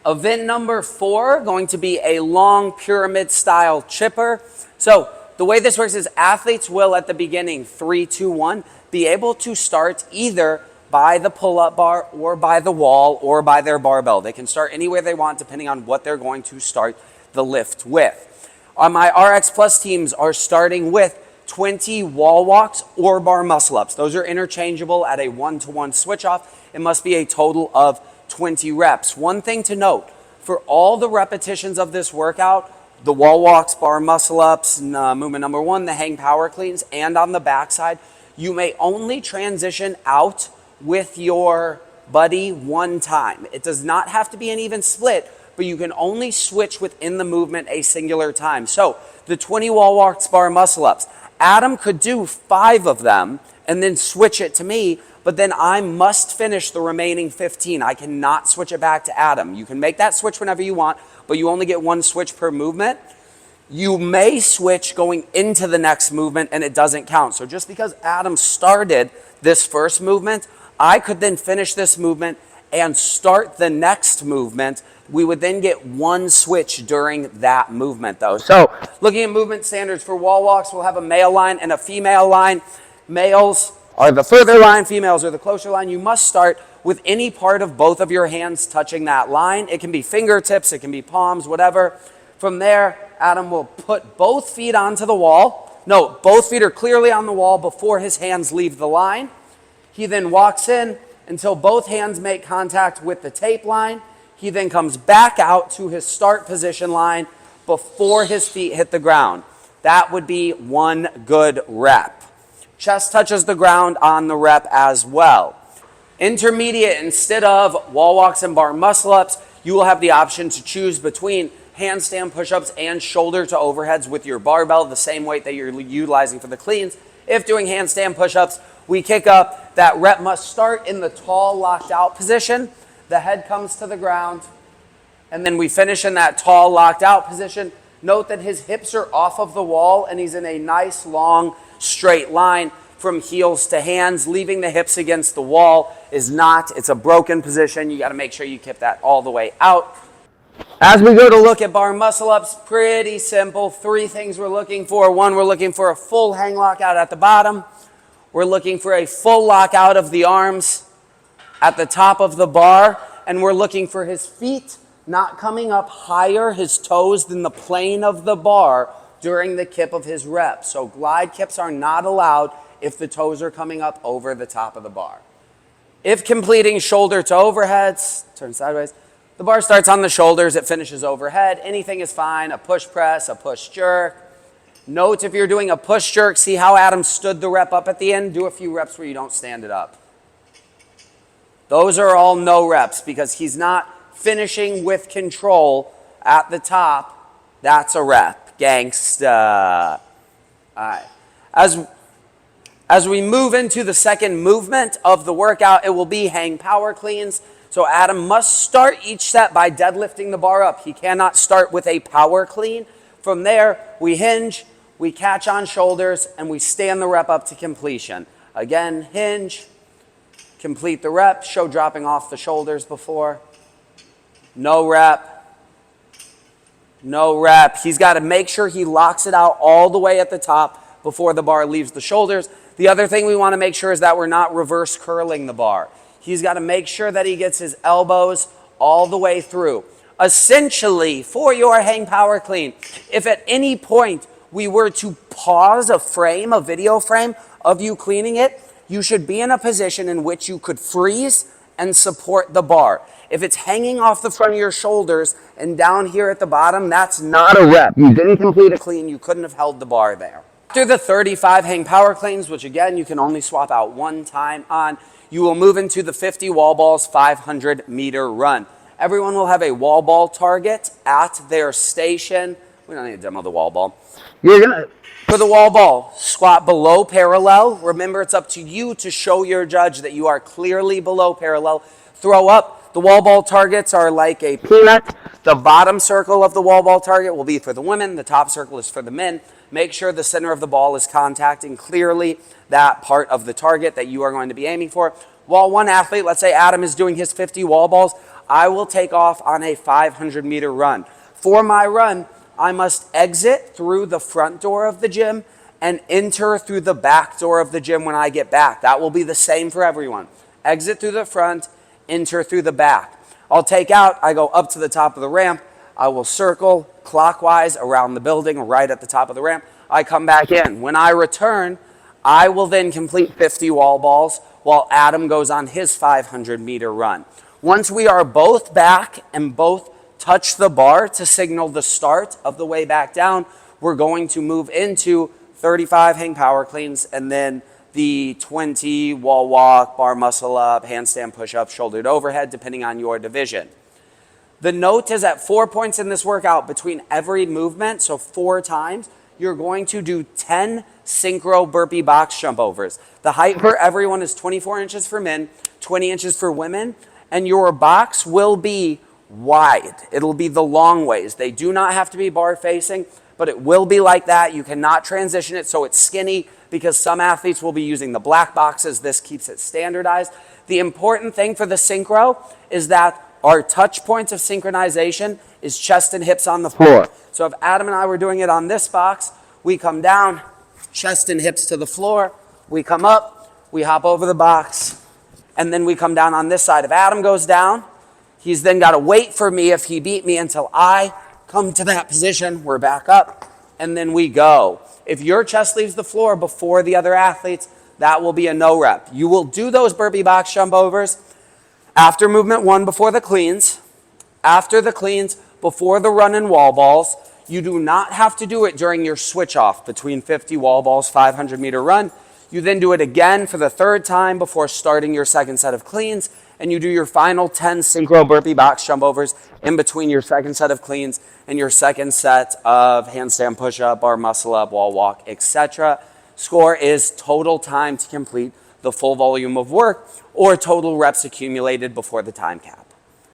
Event number 4, going to be a long pyramid style chipper. So the way this works is athletes will at the beginning, 3, 2, 1, be able to start either by the pull-up bar or by the wall or by their barbell. They can start anywhere they want depending on what they're going to start the lift with. My RX Plus teams are starting with 20 wall walks or bar muscle ups. Those are interchangeable at a 1-to-1 switch off. It must be a total of 20 reps. One thing to note, for all the repetitions of this workout, the wall walks, bar muscle ups, movement number 1, the hang power cleans, and on the backside, you may only transition out with your buddy one time. It does not have to be an even split, but you can only switch within the movement a singular time. So the 20 wall walks, bar muscle ups, Adam could do 5 of them and then switch it to me, but then I must finish the remaining 15. I cannot switch it back to Adam. You can make that switch whenever you want, but you only get one switch per movement. You may switch going into the next movement and it doesn't count. So just because Adam started this first movement, I could then finish this movement and start the next movement. We would then get one switch during that movement though. So looking at movement standards for wall walks, we'll have a male line and a female line. Males are the further line, females are the closer line. You must start with any part of both of your hands touching that line. It can be fingertips, it can be palms, whatever. From there, Adam will put both feet onto the wall. No, both feet are clearly on the wall before his hands leave the line. He then walks in until both hands make contact with the tape line. He then comes back out to his start position line before his feet hit the ground. That would be one good rep. Chest touches the ground on the rep as well. Intermediate, instead of wall walks and bar muscle ups, you will have the option to choose between handstand push-ups and shoulder to overheads with your barbell, the same weight that you're utilizing for the cleans. If doing handstand push-ups, we kick up. That rep must start in the tall locked out position. The head comes to the ground, and then we finish in that tall locked out position. Note that his hips are off of the wall and he's in a nice long straight line from heels to hands. Leaving the hips against the wall is not, it's a broken position. You got to make sure you keep that all the way out. As we go to look at bar muscle ups, pretty simple. 3 things we're looking for. 1, we're looking for a full hang lockout at the bottom. We're looking for a full lockout of the arms at the top of the bar. And we're looking for his feet not coming up higher, his toes, than the plane of the bar during the kip of his rep. So glide kips are not allowed if the toes are coming up over the top of the bar. If completing shoulder to overheads, turn sideways, the bar starts on the shoulders, it finishes overhead. Anything is fine, a push press, a push jerk. Note if you're doing a push jerk, see how Adam stood the rep up at the end? Do a few reps where you don't stand it up. Those are all no reps because he's not finishing with control at the top. That's a rep. Gangsta. All right. As we move into the second movement of the workout, it will be hang power cleans. So Adam must start each set by deadlifting the bar up. He cannot start with a power clean. From there, we hinge, we catch on shoulders, and we stand the rep up to completion. Again, hinge, complete the rep, show dropping off the shoulders before. No rep. No rep. He's got to make sure he locks it out all the way at the top before the bar leaves the shoulders. The other thing we want to make sure is that we're not reverse curling the bar. He's got to make sure that he gets his elbows all the way through. Essentially, for your hang power clean, if at any point we were to pause a frame, a video frame of you cleaning it, you should be in a position in which you could freeze and support the bar. If it's hanging off the front of your shoulders and down here at the bottom, that's not a rep. You didn't complete a clean. You couldn't have held the bar there. After the 35 hang power cleans, which again, you can only swap out one time on, you will move into the 50 wall balls 500 meter run. Everyone will have a wall ball target at their station. We don't need to demo the wall ball. You're gonna, for the wall ball, squat below parallel. Remember, it's up to you to show your judge that you are clearly below parallel. Throw up. The wall ball targets are like a peanut. The bottom circle of the wall ball target will be for the women. The top circle is for the men. Make sure the center of the ball is contacting clearly that part of the target that you are going to be aiming for. While one athlete, let's say Adam is doing his 50 wall balls, I will take off on a 500-meter run. For my run, I must exit through the front door of the gym and enter through the back door of the gym when I get back. That will be the same for everyone. Exit through the front, enter through the back. I'll take out, I go up to the top of the ramp, I will circle clockwise around the building right at the top of the ramp. I come back in. When I return, I will then complete 50 wall balls while Adam goes on his 500-meter run. Once we are both back and both touch the bar to signal the start of the way back down, we're going to move into 35 hang power cleans and then the 20 wall walk, bar muscle up, handstand push-up, shouldered overhead, depending on your division. The note is at 4 points in this workout between every movement, so 4 times, you're going to do 10 synchro burpee box jump overs. The height for everyone is 24 inches for men, 20 inches for women, and your box will be wide. It'll be the long ways. They do not have to be bar facing, but it will be like that. You cannot transition it so it's skinny because some athletes will be using the black boxes. This keeps it standardized. The important thing for the synchro is that our touch points of synchronization is chest and hips on the floor. So if Adam and I were doing it on this box, we come down, chest and hips to the floor, we come up, we hop over the box, and then we come down on this side. If Adam goes down, he's then got to wait for me if he beat me until I come to that position. We're back up, and then we go. If your chest leaves the floor before the other athletes, that will be a no rep. You will do those burpee box jump overs after movement 1 before the cleans, after the cleans, before the run and wall balls. You do not have to do it during your switch off between 50 wall balls, 500-meter run. You then do it again for the 3rd time before starting your 2nd set of cleans, and you do your final 10 synchro burpee box jump overs in between your 2nd set of cleans and your 2nd set of handstand push-up, bar muscle up, wall walk, etc. Score is total time to complete the full volume of work or total reps accumulated before the time cap.